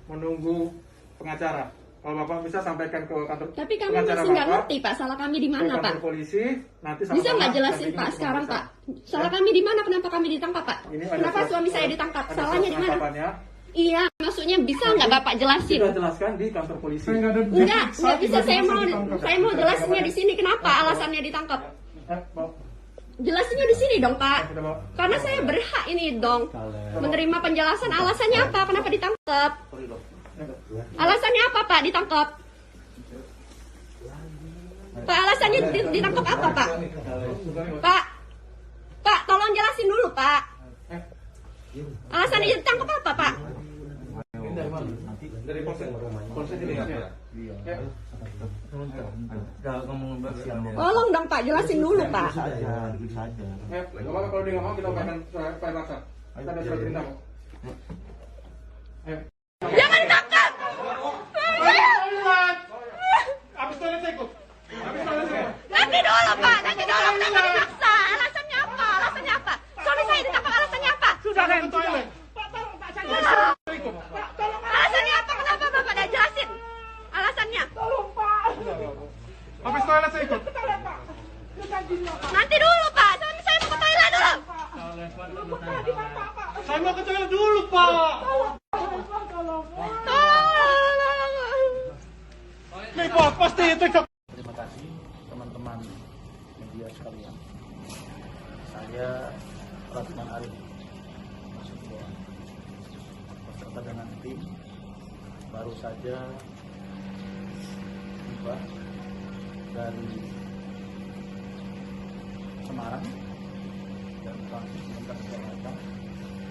menunggu pengacara. Kalau Bapak bisa sampaikan ke kantor. Tapi kami pengacara masih nggak Bapak, ngerti Pak, salah kami di mana ke Pak? kantor polisi, nanti sama-sama Bisa nggak jelasin dampingi Pak untuk sekarang Pak? pemeriksaan. Salah Ya. kami di mana? Kenapa kami ditangkap Pak? Ini ada Kenapa surat- suami saya ditangkap? ada Salahnya surat di mana? penangkapannya. Iya, maksudnya bisa nggak Bapak jelasin? Kita jelaskan di kantor polisi. Enggak bisa. Saya mau jelasinnya di sini. Kenapa alasannya ditangkap? Bawa. Jelasinnya di sini dong Pak. Kita bawa. Karena saya berhak ini dong menerima penjelasan. Alasannya apa? Kenapa ditangkap? Alasannya apa Pak ditangkap? Pak, alasannya ditangkap apa Pak? Pak, tolong jelasin dulu Pak. Alasannya ditangkap apa Pak? Dari polsek. Polsek ini ya. Ya. Tolong dong Pak, jelasin dulu Pak. Ya, nggak apa-apa kalau dia nggak mau kita upayakan surat paksa. Kita ada surat perintah. Ayo. Jangan tangkap! Habis toilet saya ikut. Habis toilet saya. Nanti dulu Pak, nanti dulu. Kenapa dipaksa? Alasannya apa? Alasannya apa? Suami saya ditangkap, alasannya apa? Sudah ke toilet. Pak, tolong Pak, saya Ikut. alasannya apa? Kenapa Bapak dah jelasin? Alasannya? Habis toilet saya ikut. Nanti dulu Pak, suami saya mau ke toilet dulu. Saya mau ke toilet dulu, Pak. Tolong. Nih, Pak, pasti itu. Terima kasih teman-teman media sekalian. Saya Rasman Arif Nasution beserta dengan tim baru saja tiba dari Semarang dan transit lintas Jakarta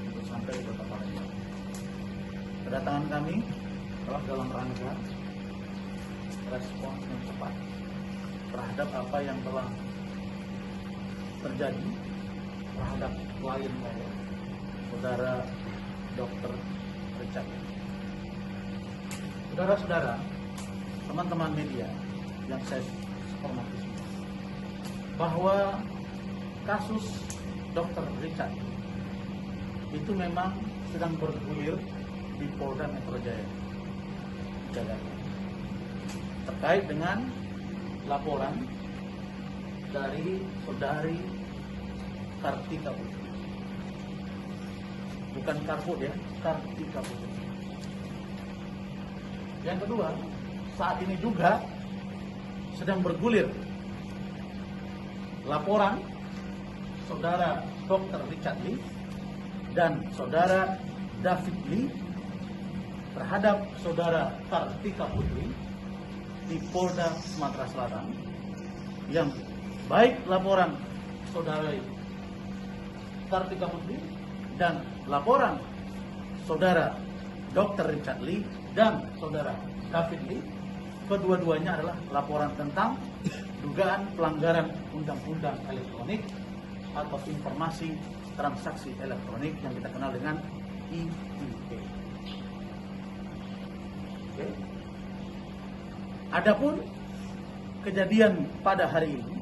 untuk sampai ke Kota Palembang. Kedatangan kami adalah dalam rangka respons yang cepat terhadap apa yang telah terjadi terhadap klien saya, saudara Dr. Richard. Saudara-saudara, teman-teman media yang saya hormati semua, bahwa kasus Dr. Richard itu memang sedang bergulir di Polda Metro Jaya, Jakarta, terkait dengan laporan dari saudari Kartika Putri. Bukan Karput ya, Kartika Putri. Yang kedua, saat ini juga sedang bergulir laporan saudara Dr. Richard Lee dan saudara David Lee terhadap saudara Kartika Putri di Polda Sumatera Selatan, yang baik laporan saudara Kartika Putri dan laporan saudara Dr. Richard Lee dan saudara David Lee, kedua-duanya adalah laporan tentang dugaan pelanggaran undang-undang elektronik atau informasi transaksi elektronik yang kita kenal dengan ITE. Oke. Adapun kejadian pada hari ini,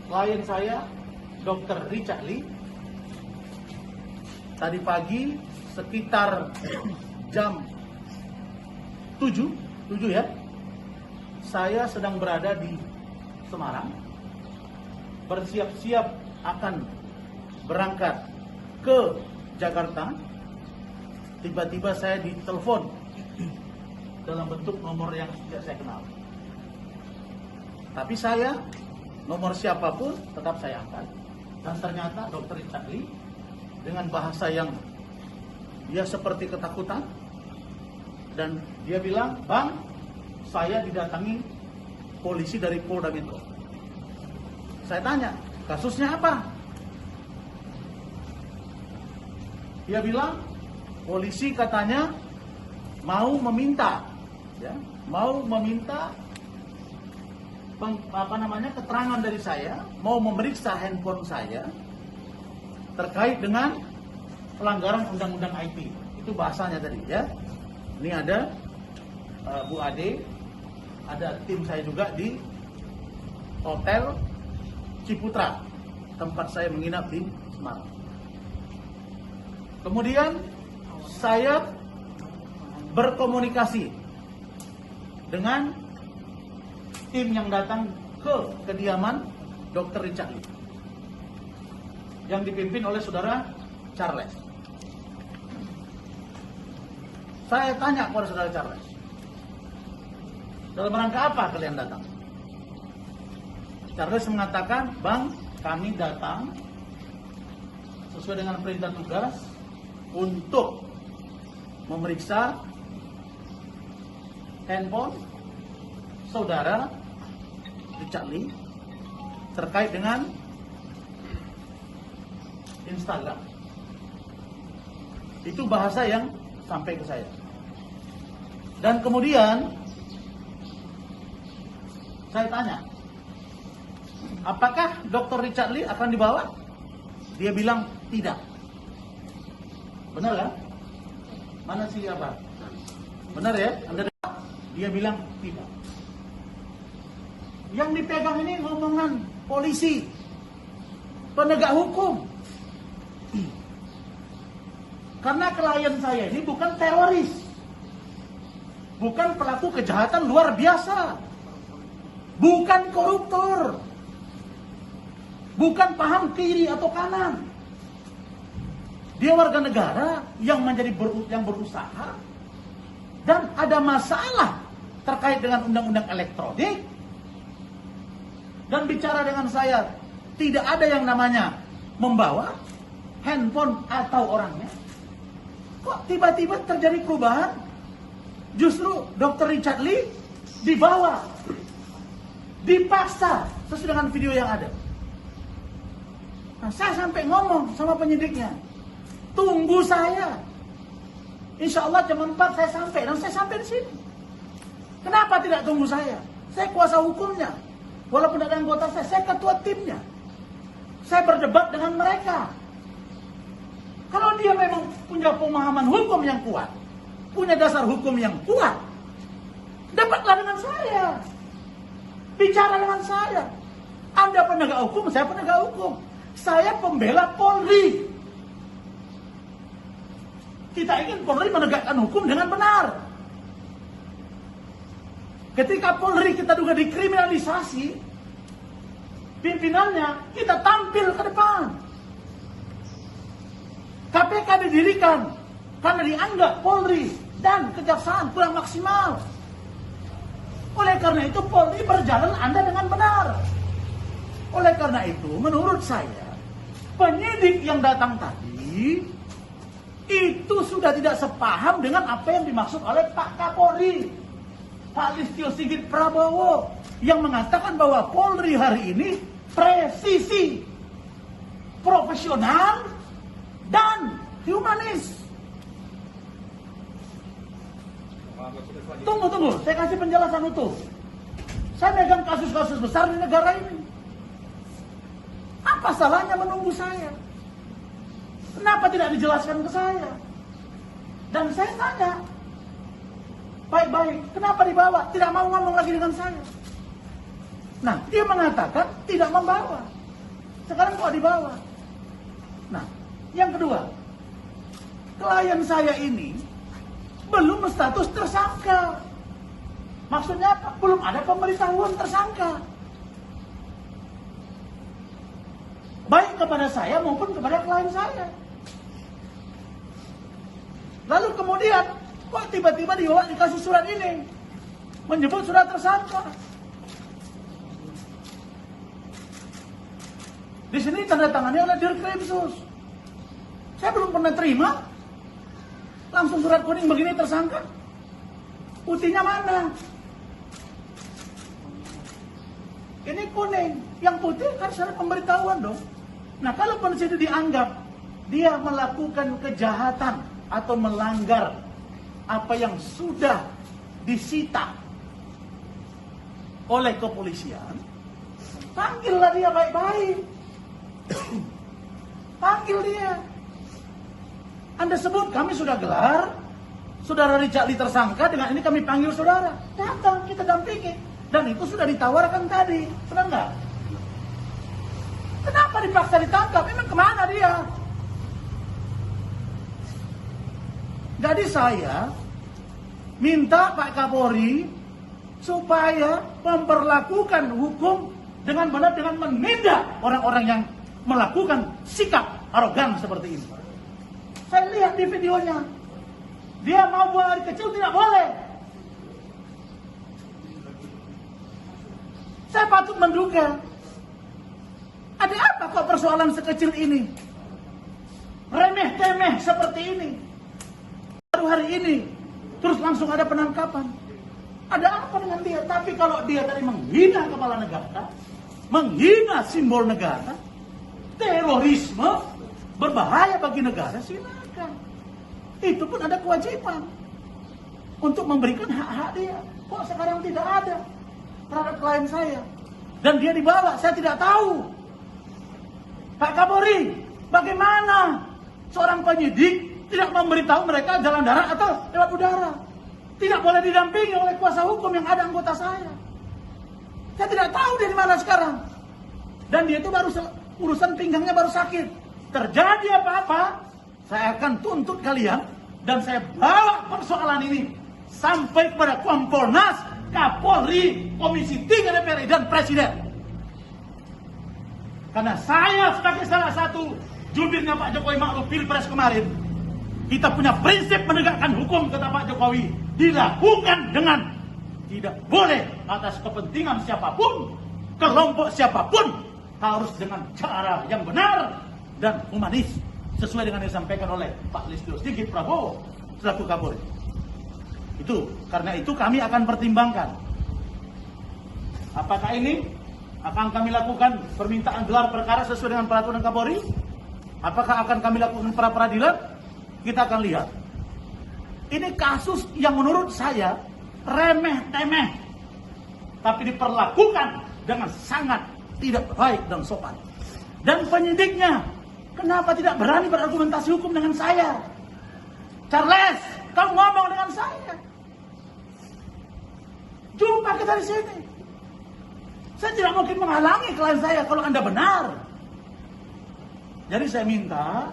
klien saya Dr. Richard Lee tadi pagi sekitar jam 7 ya, saya sedang berada di Semarang, bersiap-siap akan berangkat ke Jakarta. Tiba-tiba saya ditelepon dalam bentuk nomor yang tidak saya kenal. Tapi saya, nomor siapapun tetap saya angkat. Dan ternyata Dr. Richard Lee dengan bahasa yang dia seperti ketakutan, dan dia bilang, "Bang, saya didatangi polisi dari Polda Metro." Saya tanya, "Kasusnya apa?" Dia bilang, polisi katanya mau meminta keterangan dari saya, mau memeriksa handphone saya terkait dengan pelanggaran undang-undang IT. Itu bahasanya tadi ya. Ini ada Bu Ade, ada tim saya juga di Hotel Ciputra, tempat saya menginap di Semarang. Kemudian saya berkomunikasi dengan tim yang datang ke kediaman Dr. Richard Lee yang dipimpin oleh saudara Charles. Saya tanya kepada saudara Charles, dalam rangka apa kalian datang? Charles mengatakan, Bang, kami datang sesuai dengan perintah tugas untuk memeriksa handphone saudara Richard Lee terkait dengan Instagram. Itu bahasa yang sampai ke saya. Dan kemudian saya tanya, apakah Dr. Richard Lee akan dibawa? Dia bilang tidak. Benar kan? Mana sih apa? Benar ya? Dia bilang tidak. Yang dipegang ini ngomongan polisi, penegak hukum. Karena klien saya ini bukan teroris, bukan pelaku kejahatan luar biasa, bukan koruptor, bukan paham kiri atau kanan. Dia warga negara yang yang berusaha dan ada masalah terkait dengan undang-undang elektronik dan bicara dengan saya tidak ada yang namanya membawa handphone atau orangnya. Kok tiba-tiba terjadi perubahan? Justru Dr. Richard Lee dibawa, dipaksa sesuai dengan video yang ada. Nah, saya sampai ngomong sama penyidiknya, tunggu saya. Insya Allah jam 4 saya sampai, dan saya sampai di sini. Kenapa tidak tunggu saya? Saya kuasa hukumnya. Walaupun ada anggota saya ketua timnya. Saya berdebat dengan mereka. Kalau dia memang punya pemahaman hukum yang kuat, punya dasar hukum yang kuat, dapatlah dengan saya. Bicara dengan saya. Anda penegak hukum, saya penegak hukum. Saya pembela Polri. Kita ingin Polri menegakkan hukum dengan benar. Ketika Polri kita juga dikriminalisasi, pimpinannya kita tampil ke depan. KPK didirikan karena dianggap Polri dan kejaksaan kurang maksimal. Oleh karena itu Polri berjalan Anda dengan benar. Oleh karena itu menurut saya penyidik yang datang tadi itu sudah tidak sepaham dengan apa yang dimaksud oleh Pak Kapolri, Pak Listio Sigit Prabowo, yang mengatakan bahwa Polri hari ini presisi, profesional, dan humanis. Tunggu, saya kasih penjelasan utuh. Saya megang kasus-kasus besar di negara ini. Apa salahnya menunggu saya? Kenapa tidak dijelaskan ke saya? Dan saya tanya, baik-baik, kenapa dibawa? Tidak mau ngomong lagi dengan saya. Nah, dia mengatakan tidak membawa. Sekarang kok dibawa? Nah, yang kedua, klien saya ini belum status tersangka. Maksudnya apa? Belum ada pemberitahuan tersangka. Baik kepada saya maupun kepada klien saya. Lalu kemudian, kok tiba-tiba dikasih surat ini? Menyebut surat tersangka. Di sini tanda tangannya oleh Dirkrimsus. Saya belum pernah terima. Langsung surat kuning begini tersangka. Putihnya mana? Ini kuning. Yang putih harus ada pemberitahuan dong. Nah, kalau itu dianggap dia melakukan kejahatan atau melanggar apa yang sudah disita oleh kepolisian, panggillah dia baik-baik. Panggil dia. Anda sebut kami sudah gelar, saudara Richard Lee tersangka, dengan ini kami panggil saudara. Datang, kita dampingi. Dan itu sudah ditawarkan tadi. Benar nggak? Kenapa dipaksa ditangkap? Emang kemana dia? Jadi saya minta Pak Kapolri supaya memperlakukan hukum dengan benar, dengan menindak orang-orang yang melakukan sikap arogan seperti ini. Saya lihat di videonya, dia mau buang air kecil tidak boleh. Saya patut menduga, ada apa kok persoalan sekecil ini? Remeh-temeh seperti ini. Baru hari ini, terus langsung ada penangkapan. Ada apa dengan dia? Tapi kalau dia tadi menghina kepala negara, menghina simbol negara, terorisme, berbahaya bagi negara, silakan. Itu pun ada kewajiban untuk memberikan hak-hak dia. Kok sekarang tidak ada terhadap klien saya? Dan dia dibawa, saya tidak tahu. Pak Kapolri, bagaimana seorang penyidik tidak memberitahu mereka jalan darat atau lewat udara? Tidak boleh didampingi oleh kuasa hukum yang ada anggota saya. Saya tidak tahu dia di mana sekarang. Dan dia itu baru urusan pinggangnya baru sakit. Terjadi apa-apa, saya akan tuntut kalian dan saya bawa persoalan ini sampai kepada Kompolnas, Kapolri, Komisi 3 DPR dan Presiden. Karena saya sebagai salah satu jubirnya Pak Jokowi Ma'ruf Pilpres kemarin, kita punya prinsip menegakkan hukum, kata Pak Jokowi, dilakukan dengan tidak boleh atas kepentingan siapapun, kelompok siapapun, harus dengan cara yang benar dan humanis, sesuai dengan yang disampaikan oleh Pak Listio Sigit Prabowo selaku Kapolri. Itu, karena itu kami akan pertimbangkan apakah ini akan kami lakukan permintaan gelar perkara sesuai dengan peraturan Kapolri, apakah akan kami lakukan pra peradilan. Kita akan lihat. Ini kasus yang menurut saya remeh-temeh, tapi diperlakukan dengan sangat tidak baik dan sopan. Dan penyidiknya, kenapa tidak berani berargumentasi hukum dengan saya? Charles, kamu ngomong dengan saya. Jumpa kita di sini. Saya tidak mungkin menghalangi klien saya kalau Anda benar. Jadi saya minta,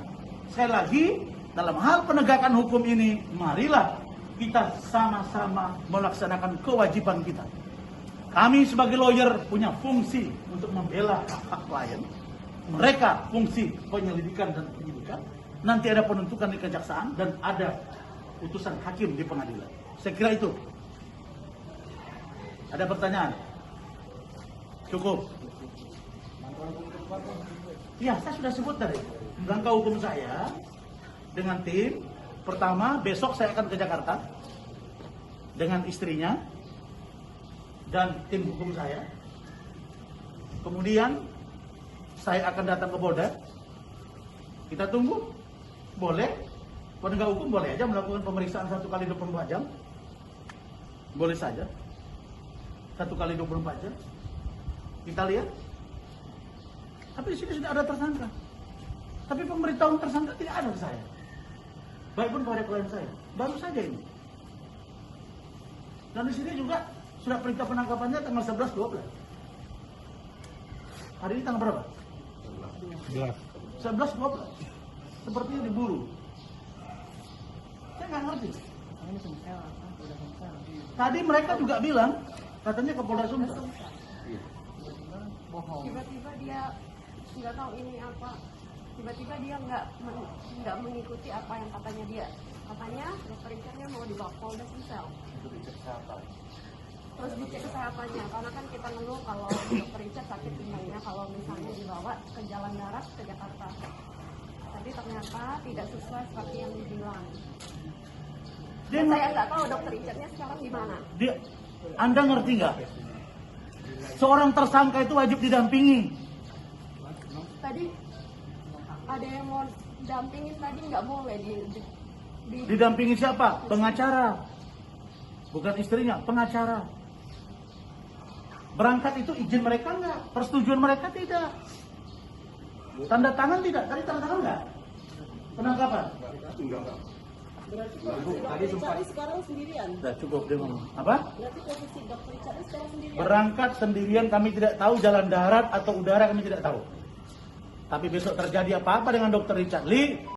sekali lagi, dalam hal penegakan hukum ini, marilah kita sama-sama melaksanakan kewajiban kita. Kami sebagai lawyer punya fungsi untuk membela hak klien. Mereka fungsi penyelidikan dan penyidikan. Nanti ada penuntutan di kejaksaan dan ada putusan hakim di pengadilan. Saya kira itu. Ada pertanyaan? Cukup. Ya, saya sudah sebut tadi. Langkah hukum saya dengan tim. Pertama, besok saya akan ke Jakarta dengan istrinya dan tim hukum saya. Kemudian saya akan datang ke Polda. Kita tunggu. Boleh. Penegak hukum boleh aja melakukan pemeriksaan 1 kali 24 jam. Boleh saja. 1 kali 24 jam. Kita lihat. Tapi di sini sudah ada tersangka. Tapi pemberitahuan tersangka tidak ada ke saya. Baik pun pada klien saya. Baru saja ini. Dan di sini juga sudah perintah penangkapannya tanggal 11-12. Hari ini tanggal berapa? 11-12. Sepertinya diburu. Saya nggak ngerti. Tadi mereka juga bilang, katanya ke Polda Sumsel. Tiba-tiba dia nggak tahu ini apa. Tiba-tiba dia nggak mengikuti apa yang katanya dia. Katanya dokter Richardnya mau dibawa ke Polda Sumsel. Terus dicek kesehatannya, karena kan kita ngeluh kalau dokter Richard sakit pinggangnya kalau misalnya dibawa ke jalan darat ke Jakarta. Tapi ternyata tidak sesuai seperti yang dibilang. Dan saya nggak tahu dokter Richardnya sekarang di mana. Anda ngerti nggak? Seorang tersangka itu wajib didampingi. Tadi ada yang mau dampingin, tadi nggak boleh Didampingi siapa? Pengacara. Bukan istrinya, pengacara. Berangkat itu izin mereka nggak? Persetujuan mereka tidak. Tanda tangan tidak? Tadi tanda tangan nggak? Penangkapan? Enggak. Tadi sempat sekarang sendirian. Sudah cukup dia ngomong. Apa? Berarti posisi dokter Richard sekarang sendirian. Berangkat sendirian, kami tidak tahu jalan darat atau udara, kami tidak tahu. Tapi besok terjadi apa-apa dengan dokter Richard Lee,